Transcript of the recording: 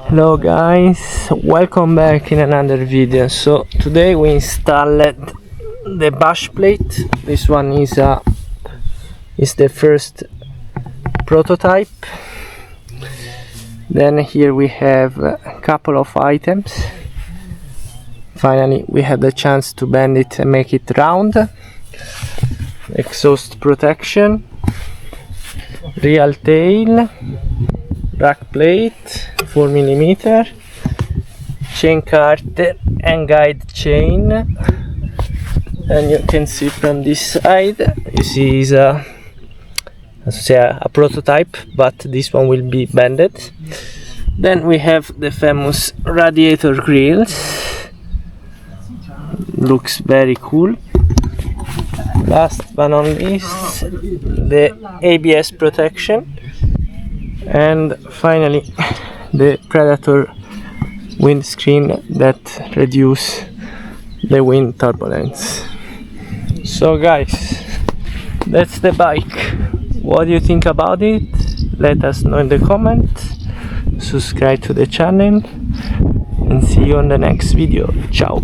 Hello guys, welcome back in another video. So today we installed the bashplate. This one is the first prototype. Then here we have a couple of items. Finally we had the chance to bend it and make it round. Exhaust protection, real tail, rack plate 4mm, chain carter and guide chain. And you can see from this side, you see is a prototype, but this one will be bended. Then we have the famous radiator grills, looks very cool. Last but not least, the ABS protection, and finally the Predator windscreen that reduce the wind turbulence. So guys, that's the bike. What do you think about it? Let us know in the comments. Subscribe to the channel and see you on the next video. Ciao.